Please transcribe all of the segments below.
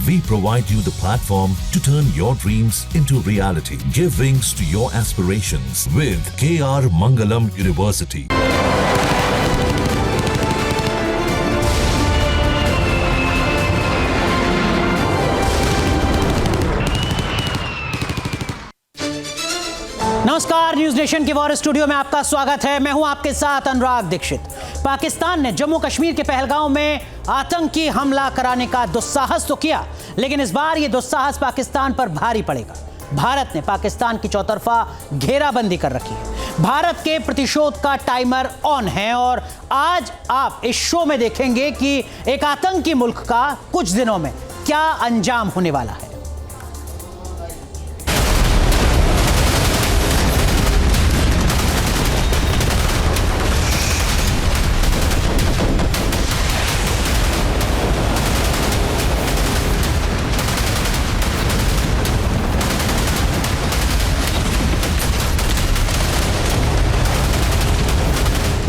We provide you the platform to turn your dreams into reality. Give wings to your aspirations with KR Mangalam University. नमस्कार, news nation के war studio में आपका स्वागत है। मैं हूं आपके साथ अनुराग दीक्षित। पाकिस्तान ने जम्मू कश्मीर के पहलगांव में आतंकी हमला कराने का दुस्साहस तो किया, लेकिन इस बार यह दुस्साहस पाकिस्तान पर भारी पड़ेगा। भारत ने पाकिस्तान की चौतरफा घेराबंदी कर रखी है। भारत के प्रतिशोध का टाइमर ऑन है और आज आप इस शो में देखेंगे कि एक आतंकी मुल्क का कुछ दिनों में क्या अंजाम होने वाला है।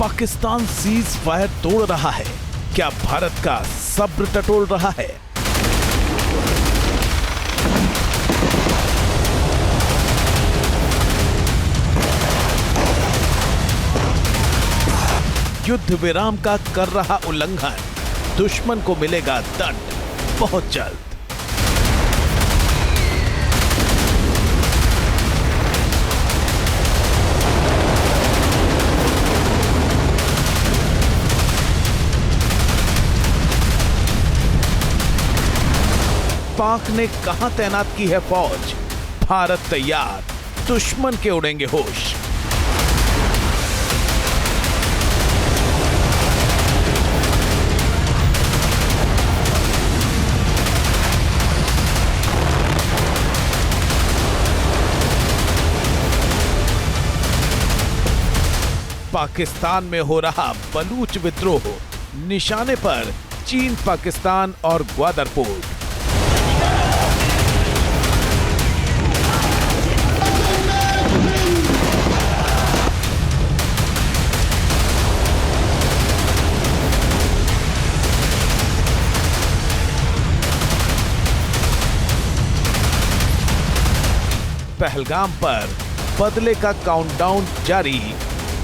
पाकिस्तान सीज फायर तोड़ रहा है। क्या भारत का सब्र टटोल रहा है? युद्ध विराम का कर रहा उल्लंघन, दुश्मन को मिलेगा दंड बहुत जल्द। पाक ने कहां तैनात की है फौज? भारत तैयार, दुश्मन के उड़ेंगे होश। पाकिस्तान में हो रहा बलूच विद्रोह, निशाने पर चीन, पाकिस्तान और ग्वादर पोर्ट। पहलगाम पर बदले का काउंटडाउन जारी,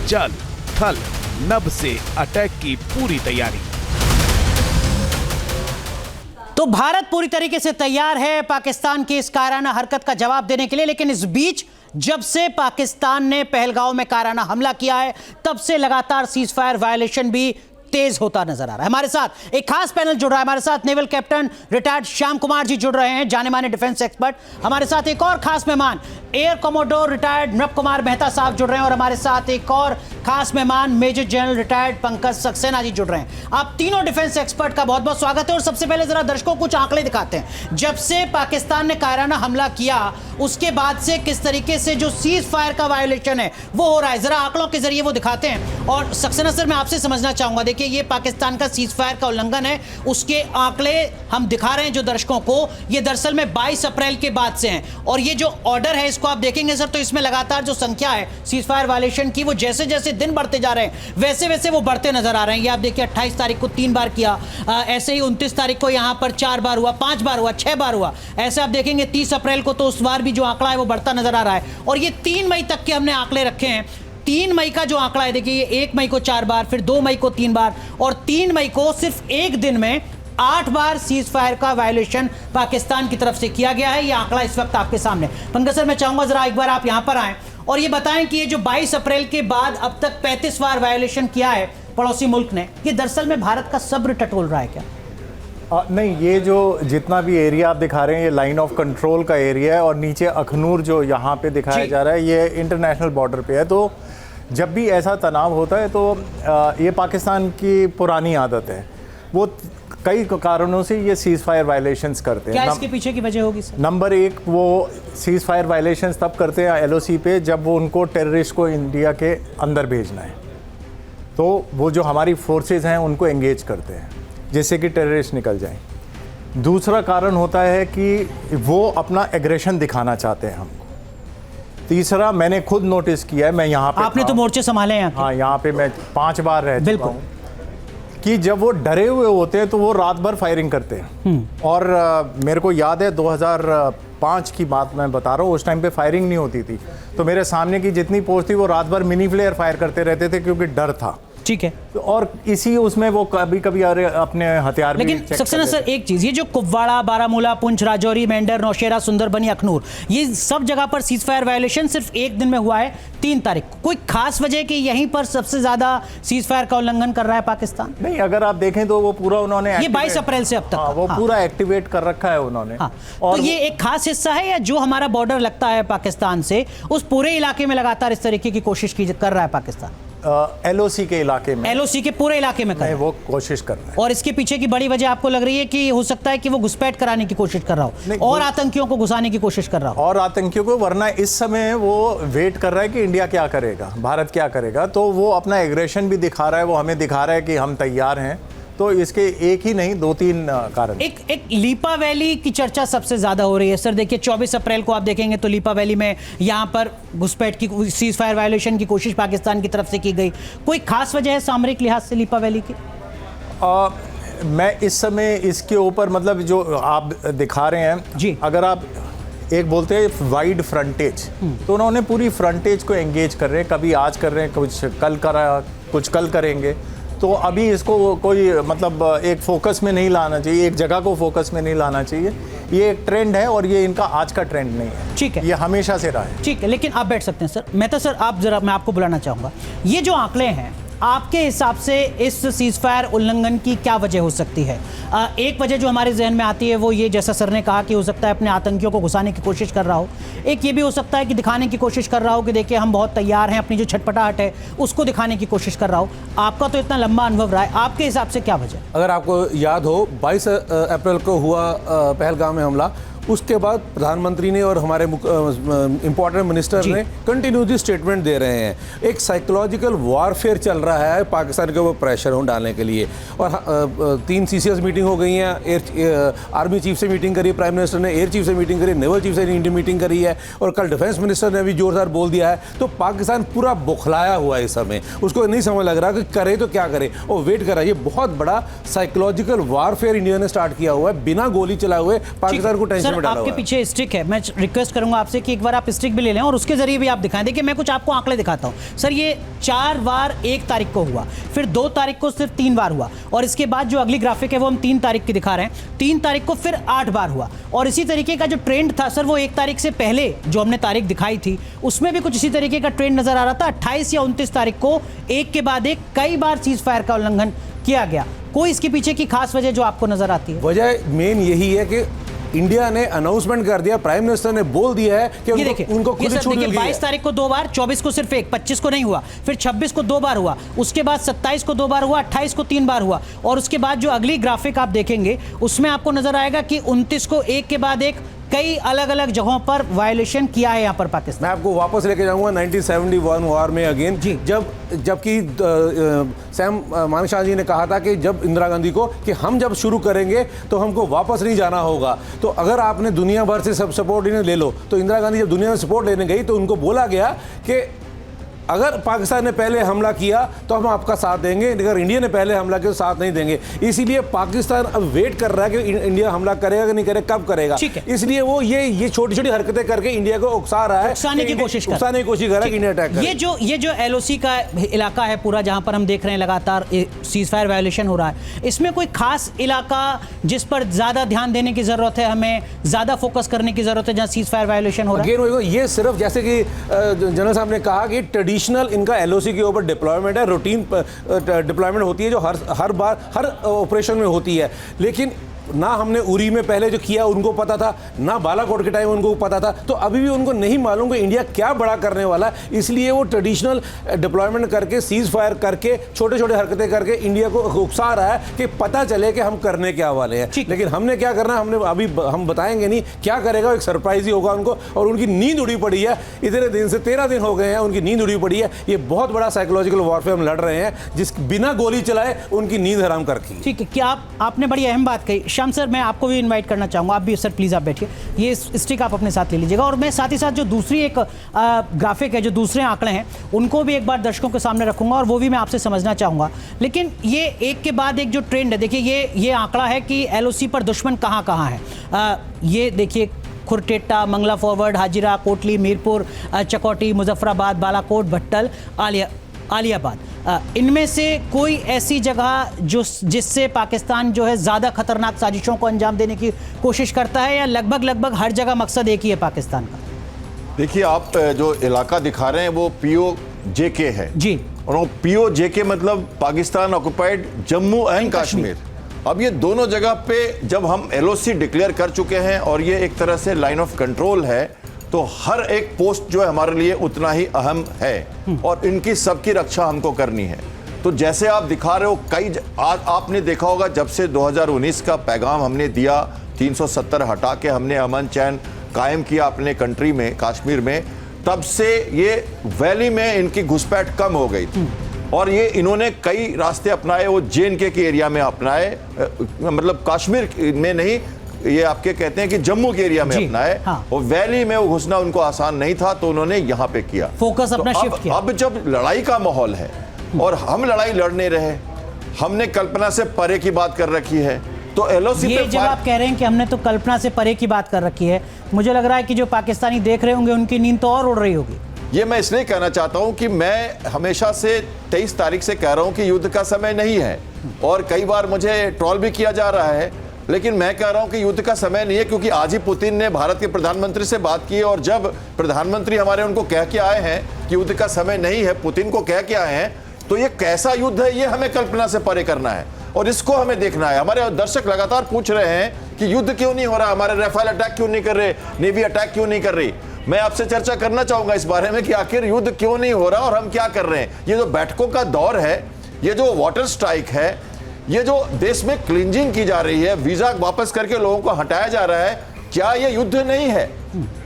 जल, थल, नभ से अटैक की पूरी तैयारी। तो भारत पूरी तरीके से तैयार है पाकिस्तान की इस कायराना हरकत का जवाब देने के लिए, लेकिन इस बीच जब से पाकिस्तान ने पहलगांव में कायराना हमला किया है, तब से लगातार सीज फायर वायलेशन भी तेज होता नजर आ रहा है। हमारे साथ एक खास पैनल जुड़ रहा है। हमारे साथ naval captain retired Shyam Kumar ji जुड़ रहे हैं, जाने माने डिफेंस एक्सपर्ट। हमारे साथ एक और खास मेहमान एयर कमोडोर रिटायर्ड नृप कुमार मेहता साहब जुड़ रहे हैं और हमारे साथ एक और खास मेहमान major general retired Pankaj Saxena ji जुड़ रहे हैं। आप तीनों डिफेंस एक्सपर्ट का बहुत बहुत स्वागत है। और सबसे पहले जरा दर्शकों को कुछ आंकड़े दिखाते हैं। जब से पाकिस्तान ने कायराना हमला किया, उसके बाद से किस तरीके से जो सीज फायर का वायोलेशन है वो हो रहा है, जरा आंकड़ों के जरिए वो दिखाते हैं। और सक्सेना सर, मैं आपसे समझना चाहूंगा, देखिए ये पाकिस्तान का सीज फायर का उल्लंघन है, उसके आंकड़े हम दिखा रहे हैं जो दर्शकों को, ये दरअसल में 22 अप्रैल के बाद से हैं। और ये जो ऑर्डर है इसको आप देखेंगे सर, तो इसमें लगातार जो संख्या है सीज फायर वायलेशन की, वो जैसे जैसे दिन बढ़ते जा रहे हैं वैसे वैसे वो बढ़ते नजर आ रहे हैं। ये आप देखिए 28 तारीख को 3 बार किया, ऐसे ही 29 तारीख को यहां पर 4 बार हुआ, 5 बार हुआ, 6 बार हुआ। ऐसे आप देखेंगे 30 अप्रैल को तो उस बार भी जो आंकड़ा है वो बढ़ता नजर आ रहा है। और ये 3 मई तक के हमने आंकड़े रखे हैं। 3 मई का जो आंकड़ा है देखिए, ये 1 मई को 4 बार, फिर 2 मई को 3 बार और 3 मई को सिर्फ एक दिन में 8 बार सीज फायर का वायलेशन पाकिस्तान की तरफ से किया गया है। ये आंकड़ा इस वक्त आपके सामने। पंकज सर, मैं चाहूंगा जरा एक बार आप यहां पर आएं और ये बताएं कि ये जो 22 अप्रैल के बाद अब तक 35 बार वायलेशन किया है पड़ोसी मुल्क ने, ये दरअसल में भारत का सब्र टटोल रहा है क्या? नहीं, ये जो जितना भी एरिया आप दिखा रहे हैं ये लाइन ऑफ कंट्रोल का एरिया है और नीचे अखनूर जो यहाँ पे दिखाया जा रहा है ये इंटरनेशनल बॉर्डर पे है। तो जब भी ऐसा तनाव होता है तो ये पाकिस्तान की पुरानी आदत है, वो कई कारणों से ये सीज फायर वायलेशंस करते हैं। क्या इसके पीछे की वजह होगी सर? नंबर 1, वो सीज फायर वायलेशंस तब करते हैं LOC पे जब वो उनको टेररिस्ट को इंडिया के अंदर भेजना है, तो वो जो हमारी फोर्सेस हैं उनको एंगेज करते हैं जिससे कि टेररिस्ट निकल जाएं। दूसरा कारण होता है कि वो अपना एग्रेशन दिखाना चाहते हैं हमको। तीसरा, मैंने खुद नोटिस किया है, मैं यहाँ पे आपने तो मोर्चे संभाले हैं। हाँ, यहाँ पे मैं 5 बार रह चुका हूँ कि जब वो डरे हुए होते हैं तो वो रात भर फायरिंग करते हैं। और मेरे को याद है 2005 की बात मैं बता रहा हूँ, उस टाइम पे फायरिंग नहीं होती थी, तो मेरे सामने की जितनी पोस्ट थी वो रात भर मिनी फ्लेयर फायर करते रहते थे क्योंकि डर था। ठीक है। और इसी उसमें वो कभी कभी अपने हथियार भी लेकिन चेक सक्सेना करते सर, थे। एक चीज, ये जो कुपवाड़ा, बारामूला, पुंछ, राजौरी, मेंढर, नौशेरा, सुंदरबनी, अखनूर, ये सब जगह पर सीज फायर वायलेशन सिर्फ एक दिन में हुआ है, 3 तारीख को। कोई खास वजह कि यहीं पर सबसे ज्यादा सीज फायर का उल्लंघन कर रहा है पाकिस्तान? नहीं, अगर आप देखें तो वो पूरा उन्होंने ये 22 अप्रैल से अब तक हाँ, वो पूरा एक्टिवेट कर रखा है उन्होंने। हाँ, और तो ये एक खास हिस्सा है या जो हमारा बॉर्डर लगता है पाकिस्तान से, उस पूरे इलाके में लगातार इस तरीके की कोशिश कर रहा है पाकिस्तान? LOC के इलाके में, LOC के पूरे इलाके में कर रहा है, वो कोशिश कर रहा है। और इसके पीछे की बड़ी वजह आपको लग रही है कि हो सकता है कि वो घुसपैठ कराने की कोशिश कर रहा हो और आतंकियों को घुसाने की कोशिश कर रहा हो, और आतंकियों को, वरना इस समय वो वेट कर रहा है कि इंडिया क्या करेगा, भारत क्या करेगा, तो वो अपना एग्रेशन भी दिखा रहा है, वो हमें दिखा रहा है कि हम तैयार हैं। तो इसके एक ही नहीं 2-3 कारण। एक लीपा वैली की चर्चा सबसे ज्यादा हो रही है सर। देखिए 24 अप्रैल को आप देखेंगे तो लीपा वैली में यहाँ पर घुसपैठ की, सीज फायर वायलेशन की कोशिश पाकिस्तान की तरफ से की गई। कोई खास वजह है सामरिक लिहाज से लीपा वैली की? मैं इस समय इसके ऊपर, मतलब जो आप दिखा रहे हैं जी, अगर आप एक बोलते हैं वाइड फ्रंटेज, तो उन्होंने पूरी फ्रंटेज को एंगेज कर रहे हैं, कभी आज कर रहे हैं, कुछ कल करेंगे। तो अभी इसको कोई मतलब एक फोकस में नहीं लाना चाहिए, एक जगह को फोकस में नहीं लाना चाहिए। ये एक ट्रेंड है और ये इनका आज का ट्रेंड नहीं है। ठीक है, ये हमेशा से रहा है। ठीक है, लेकिन आप बैठ सकते हैं सर। मेहता सर, आप जरा, मैं आपको बुलाना चाहूँगा। ये जो आंकड़े हैं, आपके हिसाब से इस सीज फायर उल्लंघन की क्या वजह हो सकती है? एक वजह जो हमारे जहन में आती है वो ये, जैसा सर ने कहा कि हो सकता है अपने आतंकियों को घुसाने की कोशिश कर रहा हो। एक ये भी हो सकता है कि दिखाने की कोशिश कर रहा हो कि देखिए हम बहुत तैयार हैं, अपनी जो छटपटाहट है उसको दिखाने की कोशिश कर रहा हो। आपका तो इतना लंबा अनुभव रहा है, आपके हिसाब से क्या वजह? अगर आपको याद हो 22 अप्रैल को हुआ पहलगाम में हमला, उसके बाद प्रधानमंत्री ने और हमारे इंपॉर्टेंट मिनिस्टर ने कंटिन्यूसली स्टेटमेंट दे रहे हैं। एक साइकोलॉजिकल वॉरफेयर चल रहा है पाकिस्तान के ऊपर प्रेशर डालने के लिए। और 3 CCS मीटिंग हो गई हैं, आर्मी चीफ से मीटिंग करी, प्राइम मिनिस्टर ने एयर चीफ से मीटिंग करी, नेवल चीफ से मीटिंग करी है, और कल डिफेंस मिनिस्टर ने भी जोरदार बोल दिया है। तो पाकिस्तान पूरा बुखलाया हुआ है इस समय, उसको नहीं समझ लग रहा कि करे तो क्या करे, और वेट कर रहा है। ये बहुत बड़ा साइकोलॉजिकल वॉरफेयर इंडिया ने स्टार्ट किया हुआ है, बिना गोली चलाए हुए पाकिस्तान को टेंशन। आपके पीछे स्टिक है, मैं रिक्वेस्ट करूंगा आपसे कि एक बार आप स्टिक भी ले लें और उसके जरिए भी आप दिखाएं। देखिए मैं कुछ आपको आंकड़े दिखाता हूं सर। ये 4 बार 1 तारीख को हुआ, फिर 2 तारीख को सिर्फ 3 बार हुआ, और इसके बाद जो अगली ग्राफिक है वो हम 3 तारीख की दिखा रहे हैं। 3 तारीख को फिर 8 बार हुआ, और इसी तरीके का जो ट्रेंड था सर वो 1 तारीख से पहले जो हमने तारीख दिखाई थी उसमें भी कुछ इसी तरीके का ट्रेंड नजर आ रहा था। 28 या 29 तारीख को एक के बाद एक कई बार सीज फायर का उल्लंघन किया गया। कोई इसके पीछे की खास वजह जो आपको नजर आती है? वजह मेन यही है कि इंडिया ने अनाउंसमेंट कर दिया, प्राइम मिनिस्टर ने बोल दिया है कि उनको खुद ही छूट मिल गई है। 22 तारीख को 2 बार, 24 को सिर्फ 1, 25 को नहीं हुआ, फिर 26 को 2 बार हुआ, उसके बाद 27 को 2 बार हुआ, 28 को 3 बार हुआ, और उसके बाद जो अगली ग्राफिक आप देखेंगे उसमें आपको नजर आएगा कि 29 को एक के बाद एक कई अलग अलग जगहों पर वायलेशन किया है यहाँ पर पाकिस्तान। मैं आपको वापस लेके जाऊंगा 1971 वॉर में अगेन, जबकि सैम मानेकशॉ जी ने कहा था कि जब इंदिरा गांधी को कि हम जब शुरू करेंगे तो हमको वापस नहीं जाना होगा। तो अगर आपने दुनिया भर से सब सपोर्ट इन्हें ले लो, तो इंदिरा गांधी जब दुनिया में सपोर्ट लेने गई तो उनको बोला गया कि अगर पाकिस्तान ने पहले हमला किया तो हम आपका साथ देंगे, अगर इंडिया ने पहले हमला किया तो साथ नहीं देंगे। इसीलिए पाकिस्तान अब वेट कर रहा है कि इंडिया हमला करेगा कि नहीं करेगा, कब करेगा। इसलिए वो ये छोटी छोटी हरकतें करके इंडिया को उकसा रहा है, उकसाने की कोशिश कर रहा है कि इंडिया अटैक करे। ये जो LOC का इलाका है पूरा, जहां पर हम देख रहे हैं लगातार सीज फायर वायलेशन हो रहा है, इसमें कोई खास इलाका जिस पर ज्यादा ध्यान देने की जरूरत है, हमें ज्यादा फोकस करने की जरूरत है जहां सीज फायर वायलेशन हो रहा है? ये सिर्फ जैसे कि जनरल साहब ने कहा कि ट्रेडिशनल इनका LOC के ऊपर डिप्लॉयमेंट है, रूटीन डिप्लॉयमेंट होती है जो हर बार हर ऑपरेशन में होती है। लेकिन ना हमने उरी में पहले जो किया उनको पता था, ना बालाकोट के टाइम उनको पता था, तो अभी भी उनको नहीं मालूम कि इंडिया क्या बड़ा करने वाला है। इसलिए वो ट्रेडिशनल डिप्लॉयमेंट करके, सीज फायर करके, छोटे छोटे हरकतें करके इंडिया को उकसा रहा है कि पता चले कि हम करने क्या वाले हैं। लेकिन हमने क्या करना, हमने अभी हम बताएंगे नहीं क्या करेगा, एक सरप्राइज ही होगा उनको। और उनकी नींद उड़ी पड़ी है, इतने दिन से 13 दिन हो गए हैं उनकी नींद उड़ी पड़ी है। ये बहुत बड़ा साइकोलॉजिकल वॉरफेयर हम लड़ रहे हैं, जिस बिना गोली चलाए उनकी नींद हराम कर रखी है। ठीक है, क्या आपने बड़ी अहम बात कही। श्याम सर, मैं आपको भी इनवाइट करना चाहूँगा। आप भी सर प्लीज़ आप बैठिए, ये स्टिक आप अपने साथ ले लीजिएगा। और मैं साथ ही साथ जो दूसरी एक ग्राफिक है, जो दूसरे आंकड़े हैं, उनको भी एक बार दर्शकों के सामने रखूंगा और वो भी मैं आपसे समझना चाहूँगा। लेकिन ये एक के बाद एक जो ट्रेंड है, देखिए ये आंकड़ा है कि LOC पर दुश्मन कहाँ कहाँ है। ये देखिए खुरटेटा, मंगला फॉरवर्ड, हाजिरा, कोटली, मीरपुर, चकौटी, मुजफ्फराबाद, बालाकोट, भट्टल, आलियाबाद, इनमें से कोई ऐसी जगह जिससे पाकिस्तान जो है ज़्यादा खतरनाक साजिशों को अंजाम देने की कोशिश करता है, या लगभग हर जगह मकसद एक ही है पाकिस्तान का? देखिए, आप जो इलाका दिखा रहे हैं वो POJK है जी, और POJK मतलब पाकिस्तान ऑक्युपाइड जम्मू एंड कश्मीर। अब ये दोनों जगह पे जब हम LOC डिक्लेयर कर चुके हैं और ये एक तरह से लाइन ऑफ कंट्रोल है, तो हर एक पोस्ट जो है हमारे लिए उतना ही अहम है और इनकी सबकी रक्षा हमको करनी है। तो जैसे आप दिखा रहे हो, आपने देखा होगा जब से 2019 का पैगाम हमने दिया, 370 हटा के हमने अमन चैन कायम किया अपने कंट्री में, कश्मीर में, तब से ये वैली में इनकी घुसपैठ कम हो गई थी और ये इन्होंने कई रास्ते अपनाए, वो JNK के एरिया में अपनाए, मतलब कश्मीर में नहीं, ये आपके कहते हैं कि जम्मू के एरिया में अपनाए। हाँ। और वैली में वो घुसना उनको आसान नहीं था, तो उन्होंने यहाँ पे किया, फोकस अपना शिफ्ट किया। अब जब लड़ाई का माहौल है और हम लड़ाई लड़ने रहे, हमने कल्पना से परे की बात कर रखी है, तो LOC ये पे जब आप कह रहे हैं कि हमने तो कल्पना से परे की बात कर रखी है, मुझे लग रहा है कि जो पाकिस्तानी देख रहे होंगे उनकी नींद तो और उड़ रही होगी। ये मैं इसलिए कहना चाहता हूं कि मैं हमेशा से 23 तारीख से कह रहा हूं कि युद्ध का समय नहीं है, और कई बार मुझे ट्रोल भी किया जा रहा है, लेकिन मैं कह रहा हूं कि युद्ध का समय नहीं है, क्योंकि आज ही पुतिन ने भारत के प्रधानमंत्री से बात की, और जब प्रधानमंत्री हमारे उनको कह के आए हैं कि युद्ध का समय नहीं है, पुतिन को कह के आए हैं, तो ये कैसा युद्ध है, ये हमें कल्पना से परे करना है और इसको हमें देखना है। हमारे दर्शक लगातार पूछ रहे हैं कि युद्ध क्यों नहीं हो रहा, हमारे राफेल अटैक क्यों नहीं कर रहे, नेवी अटैक क्यों नहीं कर रही। मैं आपसे चर्चा करना चाहूंगा इस बारे में कि आखिर युद्ध क्यों नहीं हो रहा और हम क्या कर रहे हैं। ये जो बैठकों का दौर है, ये जो वाटर स्ट्राइक है, ये जो देश में क्लींजिंग की जा रही है, वीजा वापस करके लोगों को हटाया जा रहा है, क्या ये युद्ध नहीं है?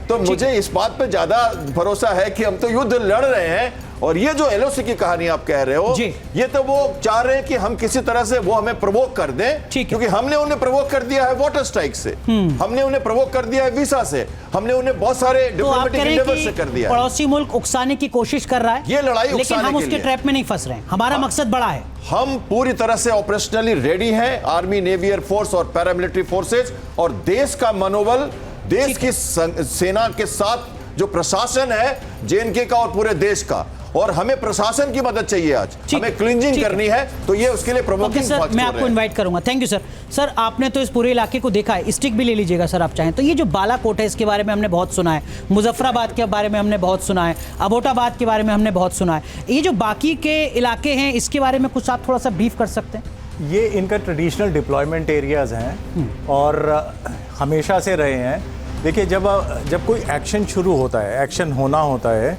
तो मुझे इस बात पे ज्यादा भरोसा है कि हम तो युद्ध लड़ रहे हैं, और ये जो LOC की कहानी आप कह रहे हो, ये तो वो चाह रहे हैं कि हम किसी तरह से वो हमें प्रवोक कर दें, क्योंकि हमने उन्हें प्रवोक कर दिया है वाटर स्ट्राइक से, हमने उन्हें प्रवोक कर दिया है वीसा से, हमने उन्हें बहुत सारे डिप्लोमेटिक एंडेवर से कर दिया। पड़ोसी मुल्क उकसाने की कोशिश कर रहा है, ये लड़ाई लेकिन हम उसके ट्रैप में नहीं फंस रहे हैं, हमारा मकसद बड़ा है। हम पूरी तरह से ऑपरेशनली रेडी हैं, आर्मी, नेवी, एयरफोर्स और पैरामिलिट्री फोर्सेज, और देश का मनोबल, देश की सेना के साथ जो प्रशासन है JNK का और पूरे देश का, और हमें प्रशासन की मदद चाहिए। आज हमें क्लींजिंग करनी है, तो ये उसके लिए प्रोवोकिंग सर, मैं आपको इनवाइट करूंगा। Thank you sir. सर, आपने तो इस पूरे इलाके को देखा है, स्टिक भी ले लीजिएगा सर आप चाहें तो। ये जो बालाकोट है, इसके बारे में हमने बहुत सुना है, मुजफ्फराबाद के बारे में हमने बहुत सुना है, अबोटाबाद के बारे में हमने बहुत सुना है, ये जो बाकी के इलाके हैं, इसके बारे में कुछ आप थोड़ा सा ब्रीफ कर सकते हैं? ये इनका ट्रेडिशनल डिप्लॉयमेंट एरियाज हैं और हमेशा से रहे हैं। देखिए, जब कोई एक्शन शुरू होता है, एक्शन होना होता है,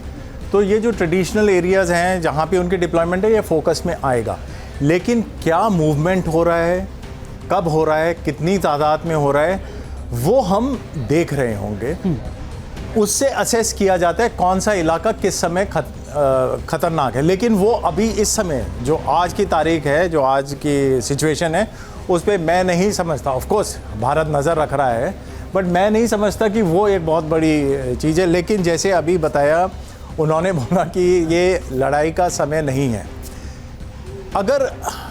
तो ये जो ट्रेडिशनल एरियाज़ हैं जहाँ पे उनकी डिप्लॉयमेंट है, ये फोकस में आएगा। लेकिन क्या मूवमेंट हो रहा है, कब हो रहा है, कितनी तादाद में हो रहा है, वो हम देख रहे होंगे। उससे असेस किया जाता है कौन सा इलाका किस समय खतरनाक है। लेकिन वो अभी इस समय जो आज की तारीख है, जो आज की सिचुएशन है, उस पर मैं नहीं समझता। ऑफ कोर्स भारत नज़र रख रहा है, बट मैं नहीं समझता कि वो एक बहुत बड़ी चीज़ है। लेकिन जैसे अभी बताया, उन्होंने बोला कि ये लड़ाई का समय नहीं है। अगर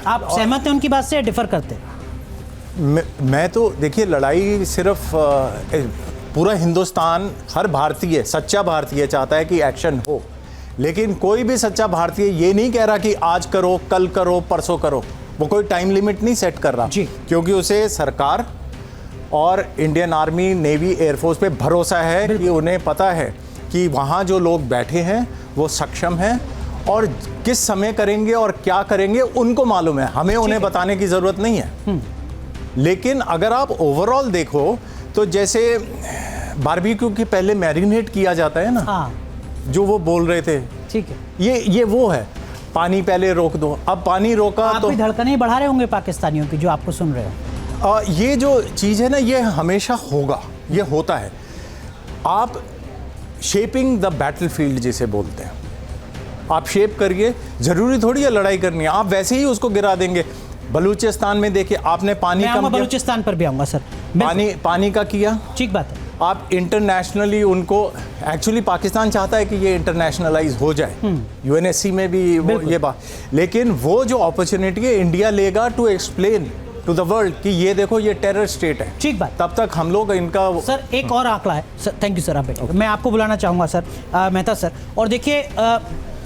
आप सहमत हैं उनकी बात से या डिफर करते हैं? मैं तो देखिए, लड़ाई सिर्फ पूरा हिंदुस्तान, हर भारतीय, सच्चा भारतीय चाहता है कि एक्शन हो, लेकिन कोई भी सच्चा भारतीय ये नहीं कह रहा कि आज करो, कल करो, परसों करो। वो कोई टाइम लिमिट नहीं सेट कर रहा, क्योंकि उसे सरकार और इंडियन आर्मी, नेवी, एयरफोर्स पे भरोसा है कि उन्हें पता है कि वहाँ जो लोग बैठे हैं वो सक्षम हैं, और किस समय करेंगे और क्या करेंगे उनको मालूम है, हमें उन्हें बताने की ज़रूरत नहीं है। लेकिन अगर आप ओवरऑल देखो, तो जैसे बारबेक्यू के पहले मैरिनेट किया जाता है ना, जो वो बोल रहे थे, ठीक है, ये वो है, पानी पहले रोक दो। अब पानी रोका आप भी धड़कनें बढ़ा रहे होंगे पाकिस्तानियों की, जो आपको सुन रहे हो। ये जो चीज़ है ना, ये हमेशा होगा, ये होता है। आप शेपिंग द बैटलफील्ड जिसे बोलते हैं, आप शेप करिए, ज़रूरी थोड़ी है लड़ाई करनी है, आप वैसे ही उसको गिरा देंगे। बलूचिस्तान में देखिए, आपने पानी मैं कम किया, बलूचिस्तान पर भी आऊंगा सर। पानी का किया, ठीक बात है। आप इंटरनेशनली उनको, एक्चुअली पाकिस्तान चाहता है कि ये इंटरनेशनलाइज हो जाए, यूएनएससी में भी ये बात, लेकिन वो जो अपॉर्चुनिटी है इंडिया लेगा to explain to the world कि ये देखो ये टेरर स्टेट है, ठीक बात। तब तक हम लोग इनका सर एक और आंकड़ा है सर, थैंक यू सर, आप बैठिए, मैं आपको बुलाना चाहूँगा सर मेहता सर। और देखिए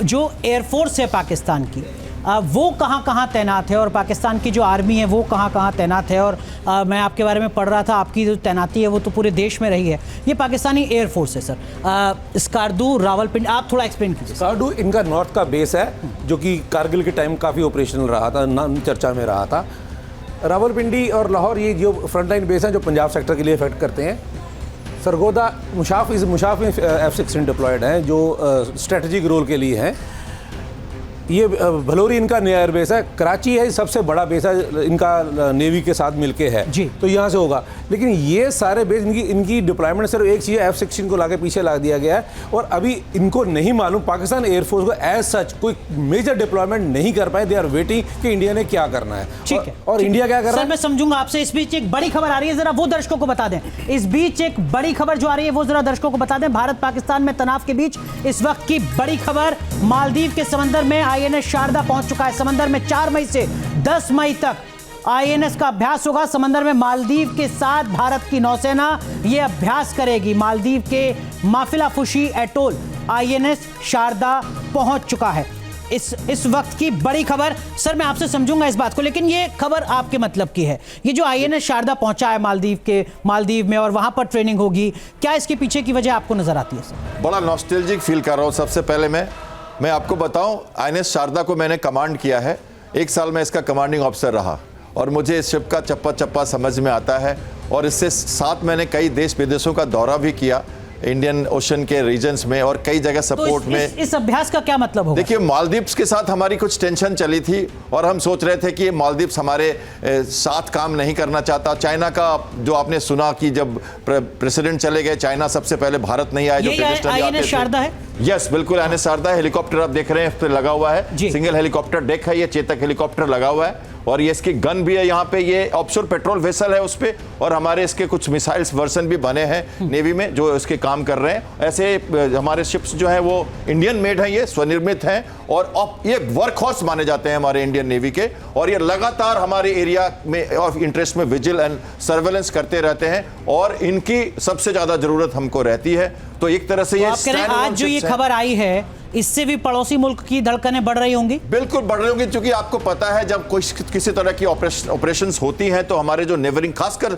जो एयरफोर्स है पाकिस्तान की, वो कहाँ कहाँ तैनात है, और पाकिस्तान की जो आर्मी है वो कहाँ कहाँ तैनात है। और मैं आपके बारे में पढ़ रहा था, आपकी जो तैनाती है वो तो पूरे देश में रही है। ये पाकिस्तानी एयरफोर्स है सर। स्कार्दू, रावलपिंडी, आप थोड़ा एक्सप्लेन कीजिए। स्कार्दू इनका नॉर्थ का बेस है, जो कि कारगिल के टाइम काफ़ी ऑपरेशनल रहा था, नाम चर्चा में रहा था। रावलपिंडी और लाहौर ये जो फ्रंटलाइन बेस हैं जो पंजाब सेक्टर के लिए इफेक्ट करते हैं। सरगोदा, मुशाफ में F-16 डिप्लॉयड हैं जो स्ट्रेटजिक रोल के लिए हैं। ये भलोरी इनका नया एयरबेस है। कराची है सबसे बड़ा बेस है इनका, नेवी के साथ मिलके है जी। तो यहाँ से होगा। लेकिन ये सारे बेस इनकी डिप्लॉयमेंट सिर्फ एक चीज़ है, F-16 को लाके पीछे ला दिया गया है। और अभी इनको नहीं मालूम, पाकिस्तान एयरफोर्स को एज सच कोई मेजर डिप्लॉयमेंट नहीं कर पाए। दे आर वेटिंग कि इंडिया ने क्या करना है। ठीक है, और इंडिया क्या कर रहा है। सर मैं समझूंगा आपसे। इस बीच एक बड़ी खबर आ रही है, जरा वो दर्शकों को बता दें। इस बीच एक बड़ी खबर जो आ रही है वो जरा दर्शकों को बता दें। भारत पाकिस्तान में तनाव के बीच इस वक्त की बड़ी खबर, मालदीव के समंदर में INS शारदा पहुंच चुका है। समंदर में 4 मई से 10 मई तक INS का अभ्यास होगा। समंदर में मालदीव के साथ भारत की नौसेना यह अभ्यास करेगी। मालदीव के माफिलाफुशी एटोल INS शारदा पहुंच चुका है। इस वक्त की बड़ी खबर। सर मैं आपसे समझूंगा इस बात को, लेकिन ये खबर आपके मतलब की है। ये जो INS शारदा पहुंचा है मालदीव में और वहां पर ट्रेनिंग होगी, क्या इसके पीछे की वजह आपको नजर आती है सर? बड़ा नॉस्टैल्जिक फील कर रहा हूँ। सबसे पहले मैं आपको बताऊं, INS शारदा को मैंने कमांड किया है। 1 साल में इसका कमांडिंग ऑफिसर रहा और मुझे इस शिप का चप्पा चप्पा समझ में आता है। और इससे साथ मैंने कई देश विदेशों का दौरा भी किया, इंडियन ओशन के रीजन्स में और कई जगह सपोर्ट में। इस अभ्यास का क्या मतलब होगा? देखिए, मालदीव्स के साथ हमारी कुछ टेंशन चली थी और हम सोच रहे थे कि मालदीव्स हमारे साथ काम नहीं करना चाहता। चाइना का जो आपने सुना कि जब प्रेसिडेंट चले गए, चाइना सबसे पहले भारत नहीं आया, जो INS शारदा है। यस बिल्कुल, INS शारदा है। हेलीकॉप्टर आप देख रहे हैं इस पे लगा हुआ है, सिंगल हेलीकॉप्टर डेक है, ये चेतक हेलीकॉप्टर लगा हुआ है और ये इसकी गन भी है यहाँ पे। ये ऑफशोर पेट्रोल वेसल है उस पे, और हमारे इसके कुछ मिसाइल्स वर्जन भी बने हैं नेवी में जो इसके काम कर रहे हैं। ऐसे हमारे शिप्स जो है वो इंडियन मेड हैं, ये स्वनिर्मित हैं और ये वर्क हॉर्स माने जाते हैं हमारे इंडियन नेवी के। और ये लगातार हमारे एरिया में ऑफ इंटरेस्ट में विजिल एंड सर्वेलेंस करते रहते हैं और इनकी सबसे ज्यादा जरूरत हमको रहती है। तो एक तरह से ये आप कह रहे हैं आज जो ये खबर आई है, इससे भी पड़ोसी मुल्क की धड़कनें बढ़ रही होंगी? बिल्कुल बढ़ रही होंगी, क्योंकि आपको पता है जब कोई किसी तरह की ऑपरेशंस होती हैं तो हमारे जो नेबरिंग, खासकर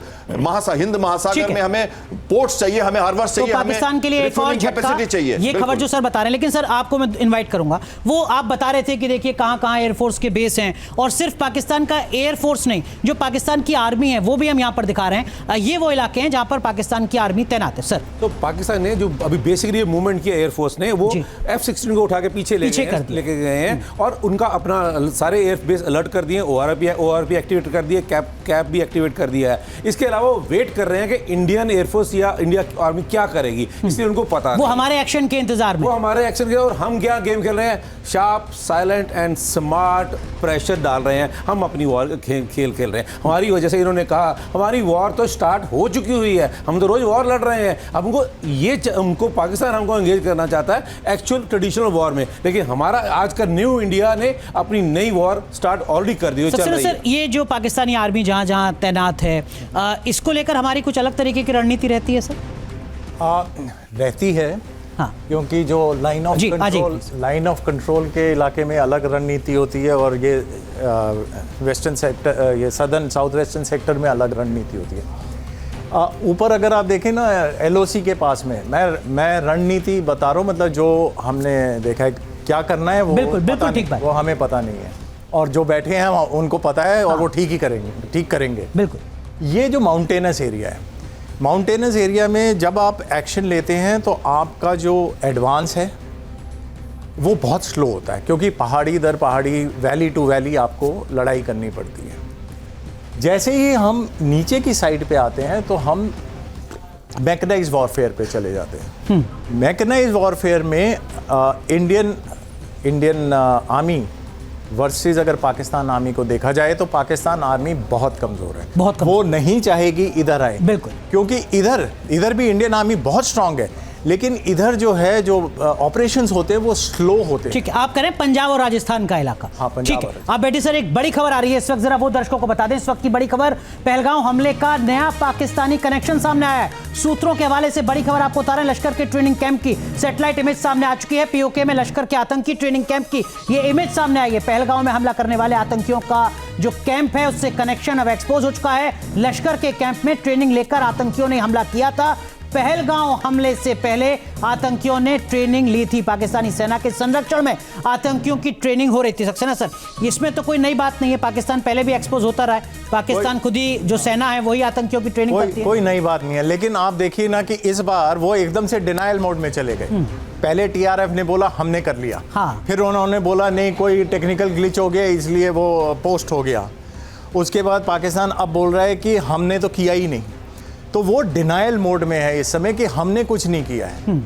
हिंद महासागर में हमें पोर्ट्स चाहिए, हमें हार्बर्स चाहिए, तो पाकिस्तान के लिए एक और झटका चाहिए। ये खबर जो सर बता रहे हैं, लेकिन सर आपको मैं इनवाइट करूंगा। वो आप बता रहे थे कि देखिए कहां-कहां एयरफोर्स के बेस हैं, और सिर्फ पाकिस्तान का एयरफोर्स नहीं, जो पाकिस्तान की आर्मी है वो भी हम यहां पर दिखा रहे हैं। ये वो इलाके हैं जहां पर पाकिस्तान की आर्मी तैनात है। सर तो पाकिस्तान ने जो अभी बेसिकली मूवमेंट किया एयरफोर्स ने, वो F-16 को उठा के पीछे लेके गए हैं और उनका अपना सारे एयर बेस अलर्ट कर दिए, ORP एक्टिवेट कर दिए, कैप भी एक्टिवेट कर दिया है। इसके अलावा वो वेट कर रहे हैं कि इंडियन एयरफोर्स या इंडिया आर्मी क्या करेगी, इसलिए उनको पता वो हमारे एक्शन के इंतजार में, वो हमारे एक्शन के। और हम क्या गेम खेल रहे हैं, sharp, silent and smart pressure डाल रहे हैं। हम अपनी वॉर खेल रहे हैं। हमारी वजह से इन्होंने कहा हमारी वॉर तो स्टार्ट हो चुकी हुई है, हम तो रोज वॉर लड़ रहे हैं। अब उनको पाकिस्तान हमको एंगेज करना चाहता है एक्चुअल ट्रेडिशनल वॉर में, लेकिन हमारा आज का न्यू इंडिया ने अपनी नई वॉर स्टार्ट ऑलरेडी कर दी, चल रही है। सर ये जो पाकिस्तानी आर्मी जहां जहां तैनात है, इसको लेकर हमारी कुछ अलग तरीके की रणनीति रहती है सर? रहती है, हाँ। क्योंकि जो लाइन ऑफ कंट्रोल के इलाके में अलग रणनीति होती है और ये वेस्टर्न सेक्टर, ये सदर्न साउथ वेस्टर्न सेक्टर में अलग रणनीति होती है। ऊपर अगर आप देखें ना LOC के पास में, मैं रणनीति बता रहा हूँ, मतलब जो हमने देखा है क्या करना है वो बिल्कुल ठीक बात, वो हमें पता नहीं है, और जो बैठे हैं उनको पता है और वो ठीक करेंगे। बिल्कुल। ये जो माउंटेनस एरिया है, माउंटेनस एरिया में जब आप एक्शन लेते हैं तो आपका जो एडवांस है वो बहुत स्लो होता है, क्योंकि पहाड़ी दर पहाड़ी, वैली टू वैली आपको लड़ाई करनी पड़ती है। जैसे ही हम नीचे की साइड पे आते हैं तो हम मैकेनाइज्ड वॉरफेयर पे चले जाते हैं। मैकेनाइज्ड वॉरफेयर में इंडियन आर्मी वर्सेस अगर पाकिस्तान आर्मी को देखा जाए तो पाकिस्तान आर्मी बहुत कमज़ोर है, बहुत कमज़ोर। वो नहीं चाहेगी इधर आए, बिल्कुल, क्योंकि इधर भी इंडियन आर्मी बहुत स्ट्रांग है, लेकिन इधर जो है जो ऑपरेशंस होते हैं वो स्लो होते हैं। ठीक है, आप करें पंजाब और राजस्थान का इलाका। हाँ, पंजाब ठीक है, आप बेटी सर एक बड़ी खबर आ रही है इस वक्त, जरा वो दर्शकों को बता दें। इस वक्त की बड़ी खबर, पहलगाम हमले का नया पाकिस्तानी कनेक्शन सामने आया है। सूत्रों के हवाले से बड़ी खबर आपको बता रहे हैं, लश्कर के ट्रेनिंग कैंप की सैटेलाइट इमेज सामने आ चुकी है। पीओके में लश्कर के आतंकी ट्रेनिंग कैंप की ये इमेज सामने आई है। पहलगाम में हमला करने वाले आतंकियों का जो कैंप है उससे कनेक्शन अब एक्सपोज हो चुका है। लश्कर के कैंप में ट्रेनिंग लेकर आतंकियों ने हमला किया था। पहलगाम हमले से पहले आतंकियों ने ट्रेनिंग ली थी। पाकिस्तानी सेना के संरक्षण में आतंकियों की ट्रेनिंग हो रही थी। सक्सेना सर, इसमें तो कोई नई बात नहीं है, पाकिस्तान पहले भी एक्सपोज होता रहा है। पाकिस्तान खुद ही जो सेना है वही आतंकियों की ट्रेनिंग करती है। कोई नई बात नहीं है, लेकिन आप देखिए ना कि इस बार वो एकदम से डिनायल मोड में चले गए। पहले टीआरएफ ने बोला हमने कर लिया, हाँ। फिर उन्होंने बोला नहीं कोई टेक्निकल ग्लिच हो गया इसलिए वो पोस्ट हो गया। उसके बाद पाकिस्तान अब बोल रहा है कि हमने तो किया ही नहीं, तो वो डिनायल मोड में है इस समय कि हमने कुछ नहीं किया है।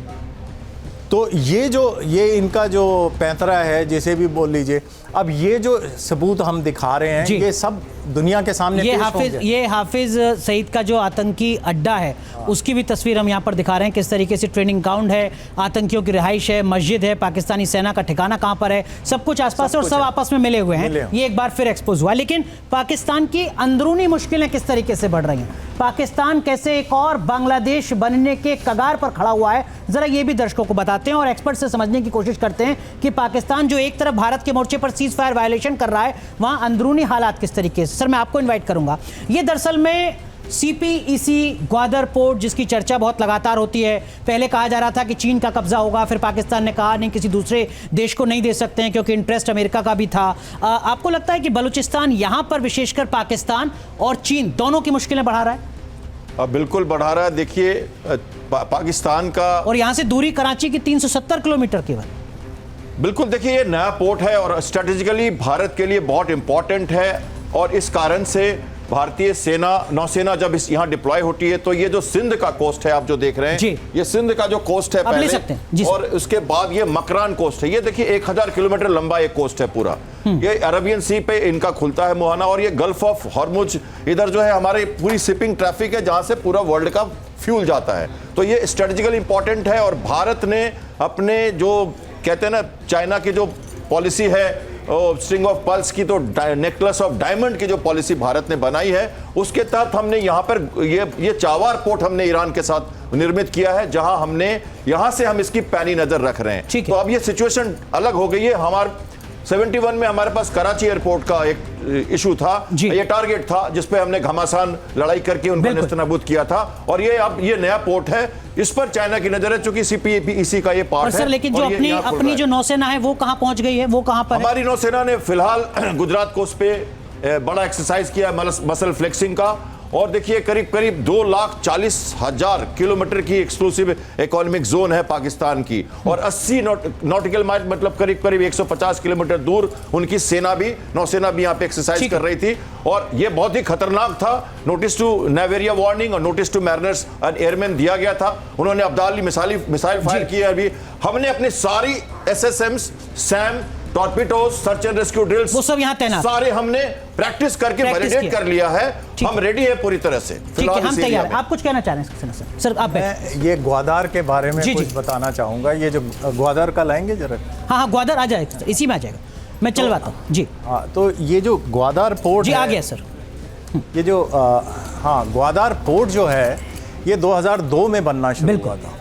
तो ये इनका जो पैंतरा है जिसे भी बोल लीजिए, अब ये जो सबूत हम दिखा रहे हैं ये सब दुनिया के सामने ये हाफिज सईद का जो आतंकी अड्डा है उसकी भी तस्वीर हम यहाँ पर दिखा रहे हैं, किस तरीके से ट्रेनिंग ग्राउंड है, आतंकियों की रिहाइश है, मस्जिद है, पाकिस्तानी सेना का ठिकाना कहाँ पर है, सब कुछ आसपास है और सब आपस में मिले हुए हैं। ये एक बार फिर एक्सपोज हुआ। लेकिन पाकिस्तान की अंदरूनी मुश्किलें किस तरीके से बढ़ रही हैं, पाकिस्तान कैसे एक और बांग्लादेश बनने के कगार पर खड़ा हुआ है, जरा ये भी दर्शकों को बताते हैं और एक्सपर्ट से समझने की कोशिश करते हैं कि पाकिस्तान जो एक तरफ भारत के मोर्चे पर सीज फायर वायलेशन कर रहा है, वहां अंदरूनी हालात किस तरीके से। सर मैं आपको इन्वाइट करूंगा। ये दरअसल में सीपीईसी ग्वादर पोर्ट जिसकी चर्चा बहुत लगातार होती है, पहले कहा जा रहा था कि चीन का कब्जा होगा, फिर पाकिस्तान ने कहा नहीं किसी दूसरे देश को नहीं दे सकते हैं क्योंकि इंटरेस्ट अमेरिका का भी था। आपको लगता है कि बलूचिस्तान यहां पर विशेषकर पाकिस्तान और चीन दोनों की मुश्किलें बढ़ा रहा है? बिल्कुल बढ़ा रहा है। देखिए पाकिस्तान का, और यहां से दूरी कराची की 370 किलोमीटर केवल। बिल्कुल, देखिए ये नया पोर्ट है और स्ट्रेटेजिकली भारत के लिए बहुत इंपॉर्टेंट है और इस कारण से भारतीय सेना, नौसेना जब इस यहाँ डिप्लॉय होती है तो ये जो सिंध का कोस्ट है आप जो देख रहे हैं, ये सिंध का जो कोस्ट है पहले, और उसके बाद ये मकरान कोस्ट है। ये देखिए 1000 किलोमीटर लंबा एक कोस्ट है पूरा। ये अरबियन सी पे इनका खुलता है मुहाना, और ये गल्फ ऑफ हॉर्मुज इधर जो है हमारे पूरी शिपिंग ट्रैफिक है जहां से पूरा वर्ल्ड का फ्यूल जाता है। तो ये स्ट्रेटेजिकली इंपॉर्टेंट है और भारत ने अपने जो कहते हैं ना चाइना की जो पॉलिसी है स्ट्रिंग ऑफ पल्स की, तो नेकलेस ऑफ डायमंड की जो पॉलिसी भारत ने बनाई है उसके तहत हमने यहाँ पर ये चावार पोर्ट हमने ईरान के साथ निर्मित किया है, जहां हमने यहाँ से हम इसकी पैनी नजर रख रहे हैं। तो अब ये सिचुएशन अलग हो गई है। हमारे 71 में हमारे पास कराची एयरपोर्ट का एक इशू था, ये टारगेट था जिसपे हमने घमासान लड़ाई करके उनको नेस्तनाबूद किया था, और ये अब ये नया पोर्ट है, इस पर चाइना की नजर है चूंकि सीपीईसी का ये पार्ट है। लेकिन जो अपनी जो नौसेना है वो कहां पहुंच गई है, वो कहां पर? हमारी नौसेना ने फिलहाल गुजरात कोस्ट पे बड़ा एक्सरसाइज किया मसल फ्लेक्सिंग का, और देखिए करीब करीब 2,40,000 किलोमीटर की एक्सक्लूसिव इकोनॉमिक जोन है पाकिस्तान की, और 80 नॉटिकल माइल मतलब करीब करीब 150 किलोमीटर दूर उनकी सेना भी, नौसेना भी यहाँ पे एक्सरसाइज कर रही थी, और ये बहुत ही खतरनाक था। नोटिस टू नेवेरिया वार्निंग और notice to mariners and airmen दिया गया था। उन्होंने अब्दाली मिसाइल फायर किए। अभी हमने अपनी सारी SSMs, SAM, torpedoes, search and rescue drills, वो सब यहाँ तैनात, सारे हमने प्रैक्टिस करके वैलिडेट कर लिया है। हम रेडी है पूरी तरह से। ठीक है, हम तैयार हैं। आप कुछ कहना चाह रहे हैं सर? आप ये ग्वादर के बारे में कुछ बताना चाहूंगा। ये जो ग्वादर का लाएंगे जरा। हाँ, ग्वादर आ जाएगा, इसी में आ जाएगा, मैं चलवाता हूँ जी। हाँ, तो ये जो ग्वादर पोर्ट जी आ गया सर। ये जो ग्वादर पोर्ट जो है ये 2002 में बनना शुरू हुआ था,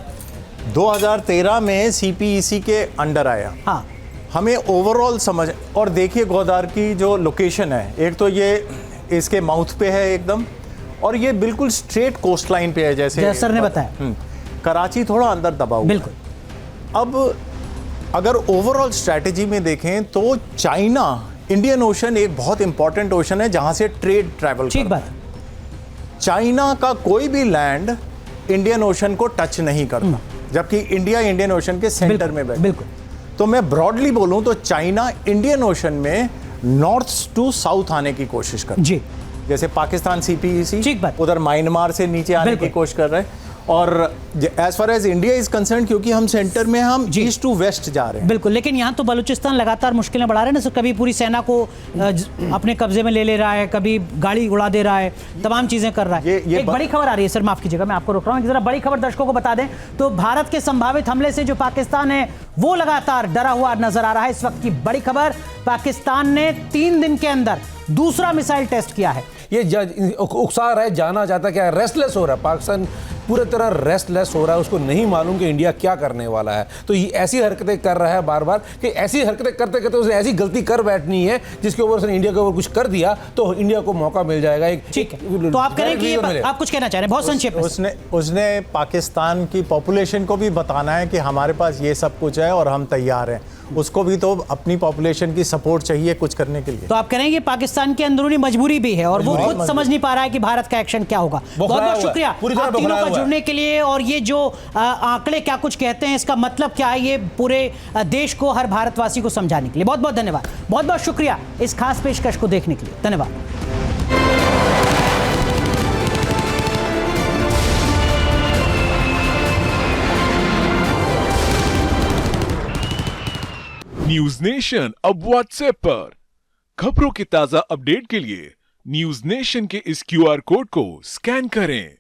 2013 में सीपीईसी के अंडर आया। हाँ, हमें ओवरऑल समझ, और देखिए ग्वादर की जो लोकेशन है, एक तो ये इसके माउथ पे है एकदम, और ये बिल्कुल स्ट्रेट कोस्ट लाइन पे है, जैसे सर ने बताया। कराची थोड़ा अंदर दबा हुआ। बिल्कुल। अब अगर ओवरऑल स्ट्रैटेजी में देखें तो चाइना, इंडियन ओशन एक बहुत इंपॉर्टेंट ओशन है जहां से ट्रेड ट्रैवल ठीक बात। चाइना का कोई भी लैंड इंडियन ओशन को टच नहीं करता, जबकि इंडिया इंडियन ओशन के सेंटर में बैठा। बिल्कुल। तो मैं ब्रॉडली बोलूं तो चाइना इंडियन ओशन में नॉर्थ टू साउथ आने की कोशिश कर जी, जैसे पाकिस्तान सीपीईसी उधर म्यांमार से नीचे आने की कोशिश कर रहे हैं, और as far as India is concern, क्योंकि हम सेंटर में हम ईस्ट टू वेस्ट जा रहे हैं। बिल्कुल, लेकिन यहाँ तो बलूचिस्तान लगातार मुश्किलें बढ़ा रहे हैं ना सर। कभी पूरी सेना को अपने कब्जे में ले रहा है, कभी गाड़ी उड़ा दे रहा है, तमाम चीजें कर रहा है। एक बड़ी खबर आ रही है सर, माफ कीजिएगा मैं आपको रोक रहा हूँ, जरा बड़ी खबर दर्शकों को बता दें तो भारत के संभावित हमले से जो पाकिस्तान है वो लगातार डरा हुआ नजर आ रहा है। इस वक्त की बड़ी खबर, पाकिस्तान ने 3 दिन के अंदर दूसरा मिसाइल टेस्ट किया है। ये उकसा रहा है, जाना चाहता है, क्या रेस्टलेस हो रहा है पाकिस्तान, पूरी तरह रेस्टलेस हो रहा है। उसको नहीं मालूम कि इंडिया क्या करने वाला है, तो ये ऐसी हरकतें कर रहा है बार बार कि ऐसी हरकतें करते करते उसने ऐसी गलती कर बैठनी है जिसके ऊपर उसने इंडिया के ऊपर कुछ कर दिया तो इंडिया को मौका मिल जाएगा। एक ठीक है, तो आप कह रहे हैं कि आप कुछ कहना चाह रहे हैं बहुत संक्षेप में। उसने पाकिस्तान की पॉपुलेशन को भी बताना है कि हमारे पास ये सब कुछ है और हम तैयार हैं। उसको भी तो अपनी पॉपुलेशन की सपोर्ट चाहिए कुछ करने के लिए। तो आप कह रहे हैं कि पाकिस्तान की अंदरूनी मजबूरी भी है और वो खुद समझ नहीं पा रहा है कि भारत का एक्शन क्या होगा। बहुत बहुत शुक्रिया आप तीनों का जुड़ने के लिए, और ये जो आंकड़े क्या कुछ कहते हैं, इसका मतलब क्या है, ये पूरे देश को, हर भारतवासी को समझाने के लिए बहुत बहुत धन्यवाद। बहुत बहुत शुक्रिया इस खास पेशकश को देखने के लिए, धन्यवाद। न्यूज नेशन अब व्हाट्सएप पर खबरों के ताजा अपडेट के लिए न्यूज नेशन के इस QR कोड को स्कैन करें।